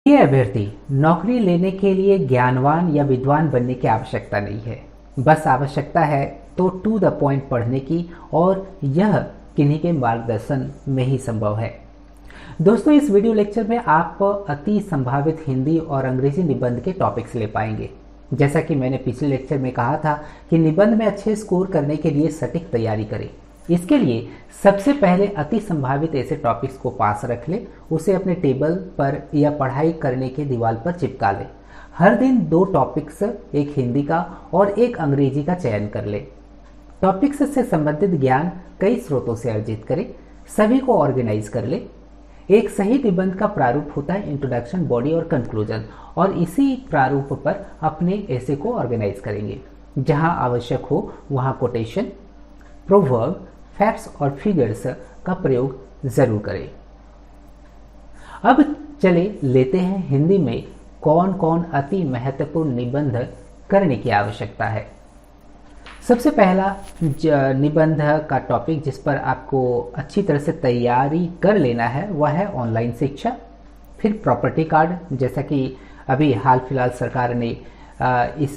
ये अभ्यर्थी नौकरी लेने के लिए ज्ञानवान या विद्वान बनने की आवश्यकता नहीं है। बस आवश्यकता है तो टू द पॉइंट पढ़ने की, और यह किन्हीं के मार्गदर्शन में ही संभव है। दोस्तों, इस वीडियो लेक्चर में आप अति संभावित हिंदी और अंग्रेजी निबंध के टॉपिक्स ले पाएंगे। जैसा कि मैंने पिछले लेक्चर में कहा था कि निबंध में अच्छे स्कोर करने के लिए सटीक तैयारी करें। इसके लिए सबसे पहले अति संभावित ऐसे टॉपिक्स को पास रख ले, उसे अपने टेबल पर या पढ़ाई करने के दीवार पर चिपका ले। हर दिन 2 टॉपिक्स, एक हिंदी का और एक अंग्रेजी का चयन कर ले। टॉपिक्स से संबंधित ज्ञान कई स्रोतों से अर्जित करें, सभी को ऑर्गेनाइज कर ले। एक सही निबंध का प्रारूप होता है इंट्रोडक्शन, बॉडी और कंक्लूजन, और इसी प्रारूप पर अपने ऐसे को ऑर्गेनाइज करेंगे। जहां आवश्यक हो वहां कोटेशन, प्रोवर्ब, फैक्ट्स और फिगर्स का प्रयोग जरूर करें। अब चले लेते हैं हिंदी में कौन कौन अति महत्वपूर्ण निबंध करने की आवश्यकता है। सबसे पहला निबंध का टॉपिक जिस पर आपको अच्छी तरह से तैयारी कर लेना है वह है ऑनलाइन शिक्षा। फिर प्रॉपर्टी कार्ड, जैसा कि अभी हाल फिलहाल सरकार ने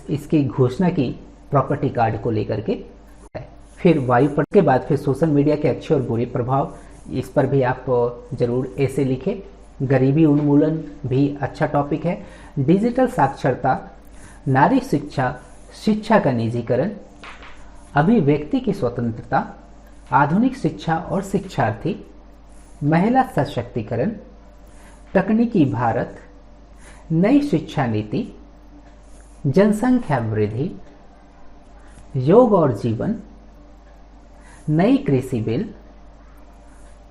इसकी घोषणा की प्रॉपर्टी कार्ड को लेकर के। फिर वायु प्रदूषण के बाद फिर सोशल मीडिया के अच्छे और बुरे प्रभाव, इस पर भी आप जरूर ऐसे लिखें। गरीबी उन्मूलन भी अच्छा टॉपिक है। डिजिटल साक्षरता, नारी शिक्षा, शिक्षा का निजीकरण, अभिव्यक्ति की स्वतंत्रता, आधुनिक शिक्षा और शिक्षार्थी, महिला सशक्तिकरण, तकनीकी भारत, नई शिक्षा नीति, जनसंख्या वृद्धि, योग और जीवन, नई कृषि बिल,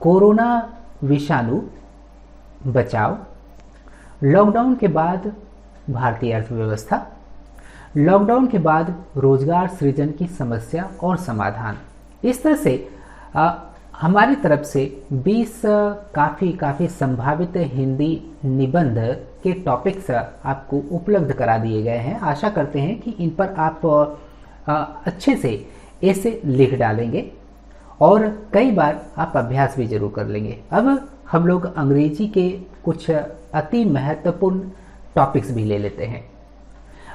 कोरोना विषाणु बचाव, लॉकडाउन के बाद भारतीय अर्थव्यवस्था, लॉकडाउन के बाद रोजगार सृजन की समस्या और समाधान। इस तरह से हमारी तरफ से 20 काफ़ी संभावित हिंदी निबंध के टॉपिक्स आपको उपलब्ध करा दिए गए हैं। आशा करते हैं कि इन पर आप अच्छे से ऐसे लिख डालेंगे और कई बार आप अभ्यास भी जरूर कर लेंगे। अब हम लोग अंग्रेजी के कुछ अति महत्वपूर्ण टॉपिक्स भी ले लेते हैं।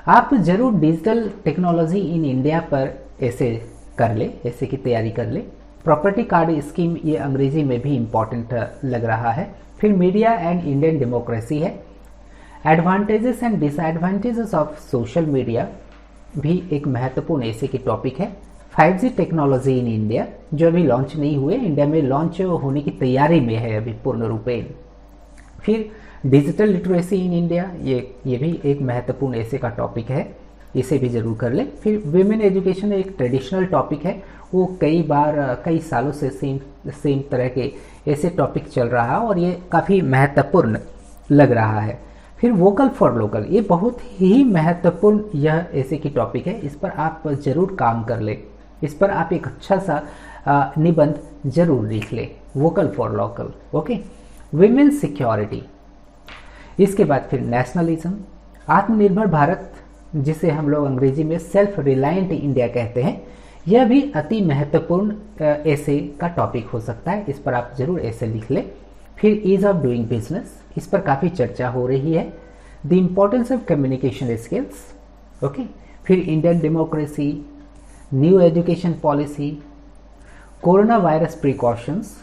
आप जरूर डिजिटल टेक्नोलॉजी इन इंडिया पर ऐसे कर ले, ऐसे की तैयारी कर ले। प्रॉपर्टी कार्ड स्कीम, ये अंग्रेजी में भी इम्पॉर्टेंट लग रहा है। फिर मीडिया एंड इंडियन डेमोक्रेसी है। Advantages and disadvantages of social media भी एक महत्वपूर्ण ऐसे की टॉपिक है। 5G टेक्नोलॉजी इन इंडिया, जो अभी लॉन्च नहीं हुए, इंडिया में लॉन्च होने की तैयारी में है अभी पूर्ण रूपेण। फिर डिजिटल लिटरेसी इन इंडिया, ये भी एक महत्वपूर्ण ऐसे का टॉपिक है, इसे भी जरूर कर ले। फिर विमेन एजुकेशन एक ट्रेडिशनल टॉपिक है, वो कई बार कई सालों से सेम तरह के ऐसे टॉपिक चल रहा है और ये काफ़ी महत्वपूर्ण लग रहा है। फिर वोकल फॉर लोकल, ये बहुत ही महत्वपूर्ण यह ऐसे की टॉपिक है, इस पर आप जरूर काम कर ले। इस पर आप एक अच्छा सा निबंध जरूर लिख ले, vocal for local. Okay. Women security, इसके बाद फिर नेशनलिज्म, आत्मनिर्भर भारत, जिसे हम लोग अंग्रेजी में सेल्फ रिलायंट इंडिया कहते हैं, यह भी अति महत्वपूर्ण ऐसे का टॉपिक हो सकता है, इस पर आप जरूर ऐसे लिख ले। फिर ईज ऑफ डूइंग बिजनेस, इस पर काफ़ी चर्चा हो रही है। The importance of communication skills. Okay. फिर Indian democracy, new education policy, corona virus precautions,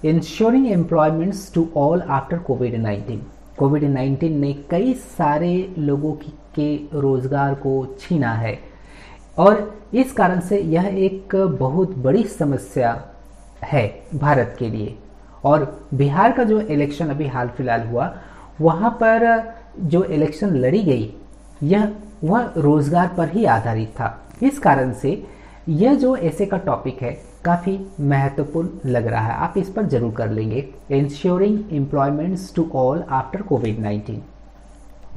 ensuring employments to all after कोविड-19। कोविड-19 ने कई सारे लोगों के रोजगार को छीना है और इस कारण से यह एक बहुत बड़ी समस्या है भारत के लिए। और बिहार का जो इलेक्शन अभी हाल फिलहाल हुआ, वहाँ पर जो इलेक्शन लड़ी गई वह रोजगार पर ही आधारित था। इस कारण से यह जो ऐसे का टॉपिक है काफ़ी महत्वपूर्ण लग रहा है, आप इस पर जरूर कर लेंगे। Ensuring employments to all after कोविड-19।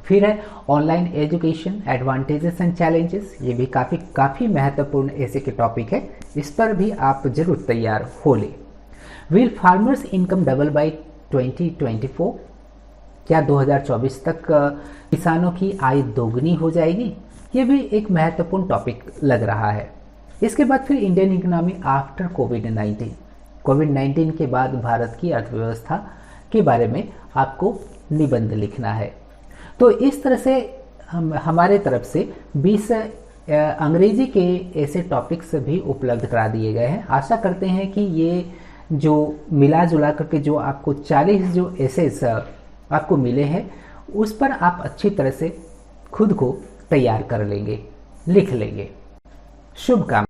फिर है online education, advantages and challenges, ये भी काफ़ी महत्वपूर्ण ऐसे के टॉपिक है, इस पर भी आप जरूर तैयार हो ले। Will farmers income double by 2024, क्या 2024 तक किसानों की आय दोगुनी हो जाएगी? ये भी एक महत्वपूर्ण टॉपिक लग रहा है। इसके बाद फिर इंडियन इकोनॉमी आफ्टर कोविड-19, कोविड-19 के बाद भारत की अर्थव्यवस्था के बारे में आपको निबंध लिखना है। तो इस तरह से हमारे तरफ से 20 अंग्रेजी के ऐसे टॉपिक्स भी उपलब्ध करा दिए गए हैं। आशा करते हैं कि ये जो मिला जुला करके जो आपको 40 जो एसेस आपको मिले हैं उस पर आप अच्छी तरह से खुद को तैयार कर लेंगे, लिख लेंगे। शुभकामनाएं।